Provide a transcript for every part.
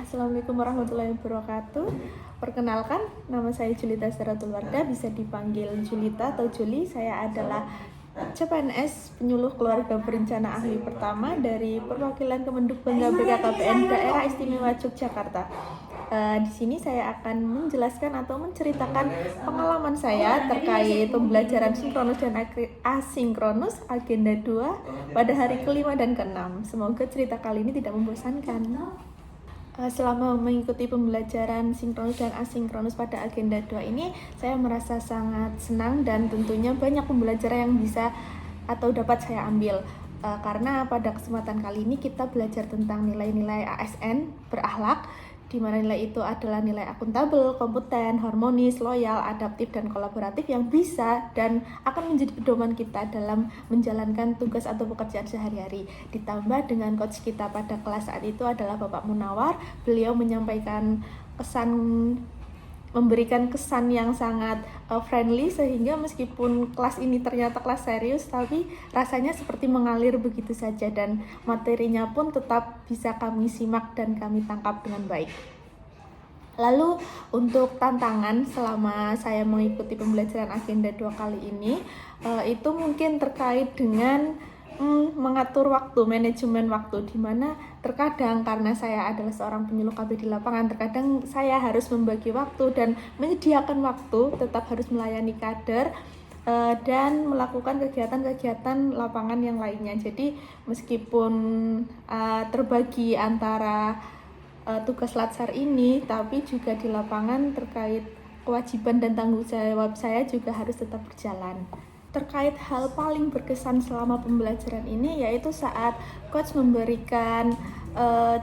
Assalamualaikum warahmatullahi wabarakatuh. Perkenalkan, nama saya Julita Seratul Wardah, bisa dipanggil Julita atau Juli. Saya adalah CPNS penyuluh keluarga berencana ahli pertama dari perwakilan Kemenduk Bangga BKKBN Daerah Istimewa Yogyakarta. Di sini saya akan menjelaskan atau menceritakan pengalaman saya terkait pembelajaran sinkronus dan asinkronus agenda 2 pada hari kelima dan keenam. Semoga cerita kali ini tidak membosankan. Selama mengikuti pembelajaran sinkronus dan asinkronus pada agenda 2 ini, saya merasa sangat senang dan tentunya banyak pembelajaran yang bisa atau dapat saya ambil. Karena pada kesempatan kali ini kita belajar tentang nilai-nilai ASN berakhlak, di mana nilai itu adalah nilai akuntabel, kompeten, harmonis, loyal, adaptif, dan kolaboratif yang bisa dan akan menjadi pedoman kita dalam menjalankan tugas atau pekerjaan sehari-hari. Ditambah dengan coach kita pada kelas saat itu adalah Bapak Munawar. Beliau memberikan kesan yang sangat friendly, sehingga meskipun kelas ini ternyata kelas serius, tapi rasanya seperti mengalir begitu saja dan materinya pun tetap bisa kami simak dan kami tangkap dengan baik. Lalu untuk tantangan selama saya mengikuti pembelajaran agenda 2 kali ini, itu mungkin terkait dengan mengatur waktu, manajemen waktu, di mana terkadang karena saya adalah seorang penyuluh KB di lapangan, terkadang saya harus membagi waktu dan menyediakan waktu, tetap harus melayani kader dan melakukan kegiatan-kegiatan lapangan yang lainnya. Jadi meskipun terbagi antara tugas latsar ini, tapi juga di lapangan terkait kewajiban dan tanggung jawab saya juga harus tetap berjalan. Terkait hal paling berkesan selama pembelajaran ini, yaitu saat coach memberikan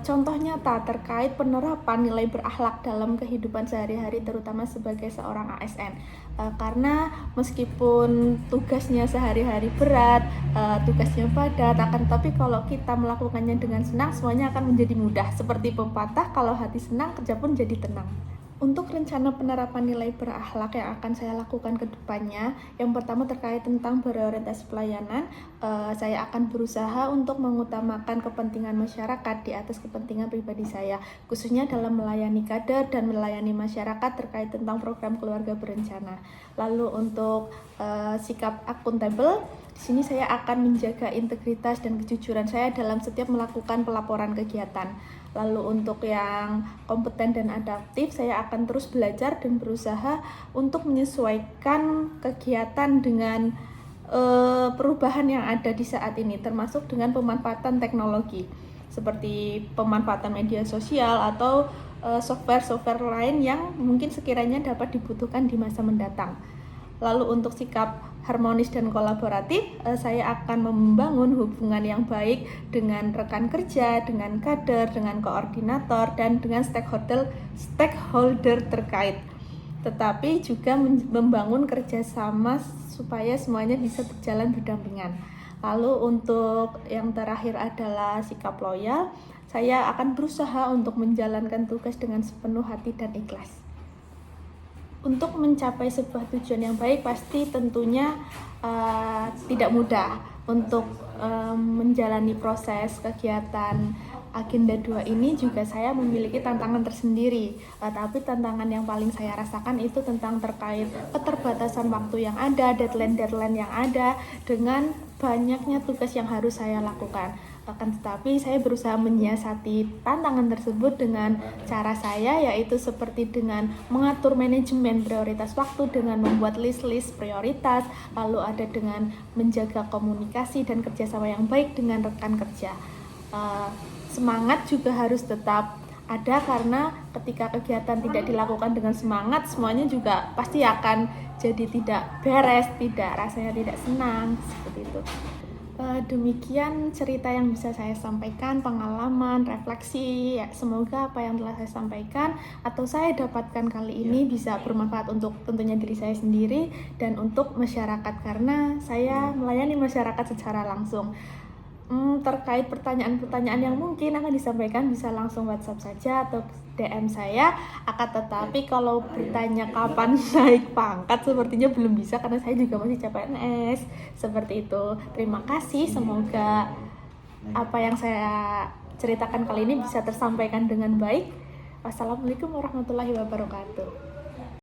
contoh nyata terkait penerapan nilai berakhlak dalam kehidupan sehari-hari, terutama sebagai seorang ASN. Karena meskipun tugasnya sehari-hari berat, tugasnya padat, akan tetapi kalau kita melakukannya dengan senang, semuanya akan menjadi mudah. Seperti pepatah, kalau hati senang, kerja pun jadi tenang. Untuk rencana penerapan nilai berakhlak yang akan saya lakukan ke depannya, yang pertama terkait tentang berorientasi pelayanan, saya akan berusaha untuk mengutamakan kepentingan masyarakat di atas kepentingan pribadi saya, khususnya dalam melayani kader dan melayani masyarakat terkait tentang program keluarga berencana. Lalu untuk sikap akuntabel, di sini saya akan menjaga integritas dan kejujuran saya dalam setiap melakukan pelaporan kegiatan. Lalu untuk yang kompeten dan adaptif, saya akan terus belajar dan berusaha untuk menyesuaikan kegiatan dengan perubahan yang ada di saat ini, termasuk dengan pemanfaatan teknologi seperti pemanfaatan media sosial atau software-software lain yang mungkin sekiranya dapat dibutuhkan di masa mendatang. Lalu untuk sikap harmonis dan kolaboratif, saya akan membangun hubungan yang baik dengan rekan kerja, dengan kader, dengan koordinator, dan dengan stakeholder terkait. Tetapi juga membangun kerjasama supaya semuanya bisa berjalan berdampingan. Lalu untuk yang terakhir adalah sikap loyal. Saya akan berusaha untuk menjalankan tugas dengan sepenuh hati dan ikhlas. Untuk mencapai sebuah tujuan yang baik, pasti tentunya tidak mudah. Untuk menjalani proses kegiatan agenda 2 ini juga saya memiliki tantangan tersendiri. Tapi tantangan yang paling saya rasakan itu tentang terkait keterbatasan waktu yang ada, deadline yang ada, dengan banyaknya tugas yang harus saya lakukan. Akan tetapi saya berusaha menyiasati tantangan tersebut dengan cara saya, yaitu seperti dengan mengatur manajemen prioritas waktu dengan membuat list-list prioritas, lalu ada dengan menjaga komunikasi dan kerjasama yang baik dengan rekan kerja. Semangat juga harus tetap ada, karena ketika kegiatan tidak dilakukan dengan semangat, semuanya juga pasti akan jadi tidak beres, rasanya tidak senang, seperti itu. Demikian cerita yang bisa saya sampaikan, pengalaman, refleksi. Ya, semoga apa yang telah saya sampaikan atau saya dapatkan kali ini bisa bermanfaat untuk tentunya diri saya sendiri dan untuk masyarakat, karena saya melayani masyarakat secara langsung. Terkait pertanyaan-pertanyaan yang mungkin akan disampaikan, bisa langsung WhatsApp saja atau DM saya. Akan tetapi kalau bertanya kapan naik pangkat, sepertinya belum bisa karena saya juga masih CPNS. Seperti itu. Terima kasih, semoga apa yang saya ceritakan kali ini bisa tersampaikan dengan baik. Wassalamualaikum warahmatullahi wabarakatuh.